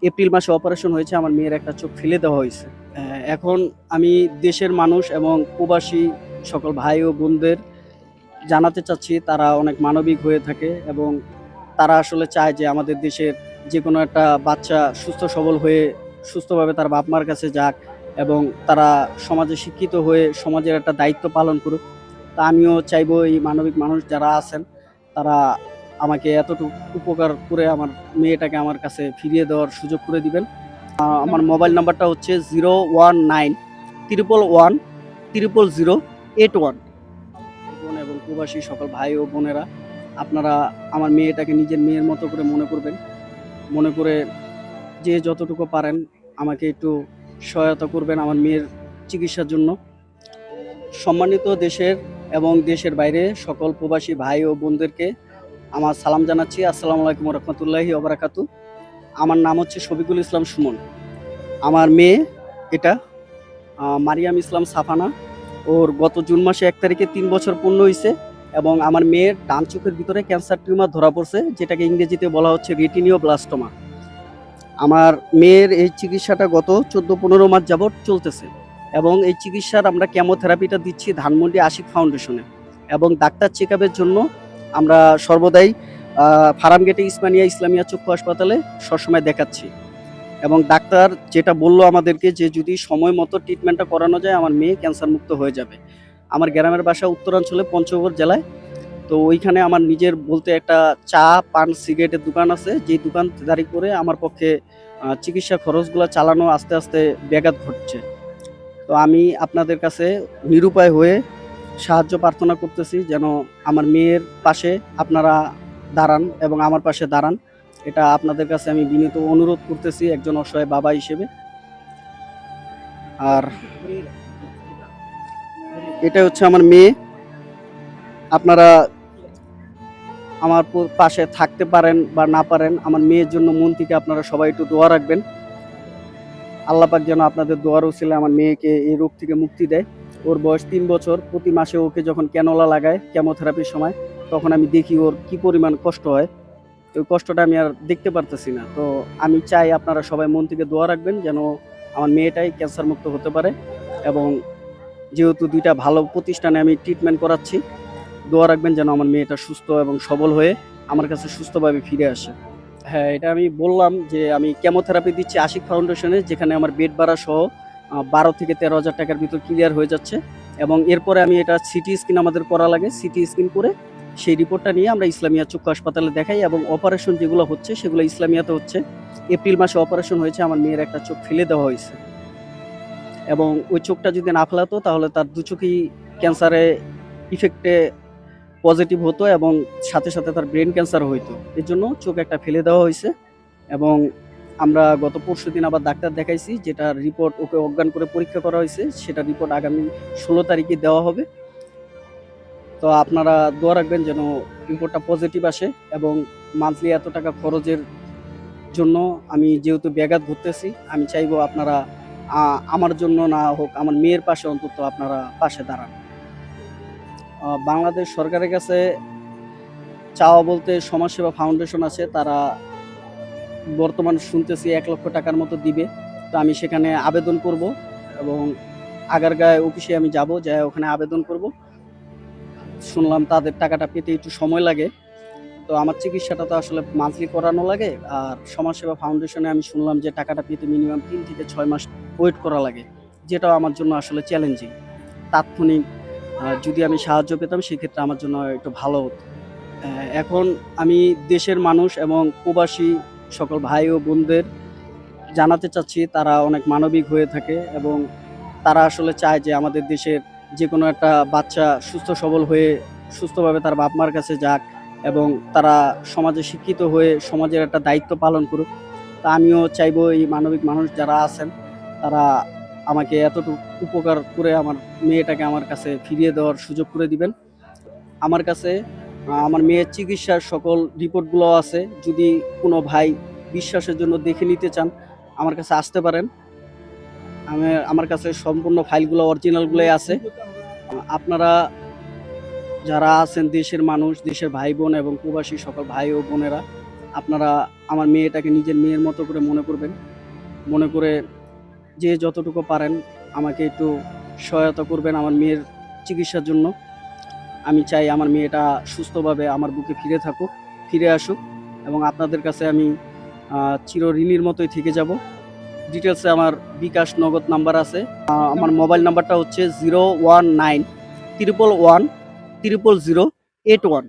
April মাসে operation হয়েছে, আমার মেয়ের একটা চোখ ফেলে দেওয়া হয়েছে। এখন আমি দেশের মানুষ এবং প্রবাসী সকল ভাই ও বোনদের জানাতে চাচ্ছি তারা অনেক মানবিক হয়ে থাকে এবং তারা আসলে চায় যে আমাদের দেশের যেকোনো একটা বাচ্চা সুস্থ সবল হয়ে সুস্থভাবে তার বাপ-মার কাছে যাক এবং তারা সমাজে শিক্ষিত হয়ে সমাজের একটা দায়িত্ব পালন করুক। তা আমিও চাইবো এই মানবিক মানুষ যারা আছেন তারা আমাকে এতটুকু উপকার করে আমার মেয়েটাকে আমার কাছে ফিরিয়ে দেওয়ার সুযোগ করে দিবেন। আমার মোবাইল নাম্বারটা হচ্ছে 019 111 00081। বোন এবং প্রবাসী সকল ভাই ও বোনেরা, আপনারা আমার মেয়েটাকে নিজের মেয়ের মতো করে মনে করবেন। মনে করে যে যতটুকু পারেন আমাকে একটু সহায়তা করবেন আমার মেয়ের চিকিৎসার জন্য। সম্মানিত দেশের এবং দেশের বাইরে সকল প্রবাসী ভাই ও বোনদেরকে আমার সালাম জানাচ্ছি। আসসালামু আলাইকুম রহমতুল্লাহি ওবারাকাতু। আমার নাম হচ্ছে শফিকুল ইসলাম সুমন। আমার মেয়ে এটা মারিয়াম ইসলাম সাফানা। ওর গত জুন মাসে 1 তারিখে 3 বছর পূর্ণ হয়েছে এবং আমার মেয়ের ডান চোখের ভিতরে ক্যান্সার টিউমার ধরা পড়ছে, যেটাকে ইংরেজিতে বলা হচ্ছে রেটিনিওব্লাস্টোমা। আমার মেয়ের এই চিকিৎসাটা গত 14-15 মাস যাবৎ চলতেছে এবং এই চিকিৎসার আমরা কেমোথেরাপিটা দিচ্ছি ধানমন্ডি আশিক ফাউন্ডেশনে এবং ডাক্তার চেক আপের জন্য আমরা সর্বদাই ফার্মগেটে ইসমানিয়া ইসলামিয়া চক্ষু হাসপাতালে সবসময় দেখাচ্ছি এবং ডাক্তার যেটা বললো আমাদেরকে যে যদি সময় মতো ট্রিটমেন্টটা করানো যায় আমার মেয়ে ক্যান্সার মুক্ত হয়ে যাবে। আমার গ্রামের বাসা উত্তরাঞ্চলে পঞ্চগড় জেলায়। তো ওইখানে আমার নিজের বলতে একটা চা পান সিগারেটের দোকান আছে, যেই দোকানদারি করে আমার পক্ষে চিকিৎসা খরচগুলো চালানো আস্তে আস্তে ব্যাঘাত ঘটছে। তো আমি আপনাদের কাছে নিরুপায় হয়ে সাহায্য প্রার্থনা করতেছি যেন আমার মেয়ের পাশে আপনারা দাঁড়ান এবং আমার পাশে দাঁড়ান। এটা আপনাদের কাছে আমি বিনীত অনুরোধ করতেছি একজন অসহায় বাবা হিসেবে। আর এটা হচ্ছে আমার মেয়ে। আপনারা আমার পাশে থাকতে পারেন বা না পারেন, আমার মেয়ের জন্য মন থেকে আপনারা সবাই একটু দোয়া রাখবেন। আল্লাহ পাক যেন আপনাদের দোয়ার উসিলে আমার মেয়েকে এই রোগ থেকে মুক্তি দেয়। ওর বয়স 3 বছর। প্রতি মাসে ওকে যখন ক্যানোলা লাগায় কেমোথেরাপির সময়, তখন আমি দেখি ওর কি পরিমাণ কষ্ট হয়। ওই কষ্টটা আমি আর দেখতে পারতেছি না। তো আমি চাই আপনারা সবাই মন থেকে দোয়া রাখবেন যেন আমার মেয়েটাই ক্যান্সার মুক্ত হতে পারে এবং যেহেতু 2টা ভালো প্রতিষ্ঠানে আমি ট্রিটমেন্ট করাচ্ছি, দোয়া রাখবেন যেন আমার মেয়েটা সুস্থ এবং সবল হয়ে আমার কাছে সুস্থভাবে ফিরে আসে। হ্যাঁ, এটা আমি বললাম যে আমি কেমোথেরাপি দিচ্ছি আশিক ফাউন্ডেশনে, যেখানে আমার বেড ভাড়া সহ 12 থেকে 13,000 টাকার ভিতর ক্লিয়ার হয়ে যাচ্ছে এবং এরপরে আমি এটা সিটি স্ক্যান আমাদের করা লাগে। সিটি স্ক্যান করে সেই রিপোর্টটা নিয়ে আমরা ইসলামিয়া চক্ষু হাসপাতালে দেখাই এবং অপারেশন যেগুলো হচ্ছে সেগুলো ইসলামিয়াতে হচ্ছে। এপ্রিল মাসে অপারেশন হয়েছে, আমার মেয়ের একটা চোখ ফেলে দেওয়া হয়েছে এবং ওই চোখটা যদি না ফেলাতো তাহলে তার 2 চোখেই ক্যান্সারে ইফেক্টে পজিটিভ হতো এবং সাথে সাথে তার ব্রেন ক্যান্সার হইতো। এর জন্য চোখ একটা ফেলে দেওয়া হয়েছে এবং আমরা গত পরশুদিন আবার ডাক্তার দেখাইছি, যেটা রিপোর্ট ওকে অজ্ঞান করে পরীক্ষা করা হয়েছে, সেটা রিপোর্ট আগামী 16 তারিখে দেওয়া হবে। তো আপনারা দোয়া রাখবেন যেন রিপোর্টটা পজিটিভ আসে এবং মান্থলি এত টাকা খরচের জন্য আমি যেহেতু ব্যাঘাত ঘটতেছি, আমি চাইবো আপনারা আমার জন্য না হোক আমার মেয়ের পাশে অন্তত আপনারা পাশে দাঁড়ান। বাংলাদেশ সরকারের কাছে চাওয়া বলতে সমাজসেবা ফাউন্ডেশন আছে, তারা বর্তমান শুনতেছি 1 লক্ষ টাকার মতো দিবে। তো আমি সেখানে আবেদন করব এবং আগারগাঁও অফিসে আমি যাব, যাই ওখানে আবেদন করব। শুনলাম তাদের টাকাটা পেতে একটু সময় লাগে। তো আমার চিকিৎসাটা তো আসলে মান্থলি করানো লাগে, আর সমাজসেবা ফাউন্ডেশনে আমি শুনলাম যে টাকাটা পেতে মিনিমাম 3 থেকে 6 মাস ওয়েট করা লাগে, যেটাও আমার জন্য আসলে চ্যালেঞ্জিং। তাৎক্ষণিক যদি আমি সাহায্য পেতাম সেক্ষেত্রে আমার জন্য একটু ভালো হতো। এখন আমি দেশের মানুষ এবং প্রবাসী সকল ভাই ও বোনদের জানাতে চাচ্ছি তারা অনেক মানবিক হয়ে থাকে এবং তারা আসলে চায় যে আমাদের দেশের যেকোনো একটা বাচ্চা সুস্থ সবল হয়ে সুস্থভাবে তার বাপ-মার কাছে যাক এবং তারা সমাজে শিক্ষিত হয়ে সমাজের একটা দায়িত্ব পালন করুক। তা আমিও চাইবো এই মানবিক মানুষ যারা আছেন তারা আমাকে এতটুকু উপকার করে আমার মেয়েটাকে আমার কাছে ফিরিয়ে দেওয়ার সুযোগ করে দিবেন। আমার কাছে আমার মেয়ের চিকিৎসার সকল রিপোর্টগুলো আছে। যদি কোনো ভাই বিশ্বাসের জন্য দেখে নিতে চান, আমার কাছে আসতে পারেন। আমার কাছে সম্পূর্ণ ফাইলগুলো অরিজিনালগুলোই আছে। আপনারা যারা আছেন দেশের মানুষ, দেশের ভাই বোন এবং প্রবাসী সকল ভাই ও বোনেরা, আপনারা আমার মেয়েটাকে নিজের মেয়ের মতো করে মনে করবেন, মনে করে যে যতটুকু পারেন আমাকে একটু সহায়তা করবেন আমার মেয়ের চিকিৎসার জন্য। আমি চাই আমার মেয়েটা সুস্থভাবে আমার বুকে ফিরে আসুক, এবং আপনাদের কাছে আমি চিরঋণীর মতোই থেকে যাব। ডিটেলসে আমার বিকাশ নগদ নাম্বার আছে। আমার মোবাইল নাম্বারটা হচ্ছে 019 111 000 008 1।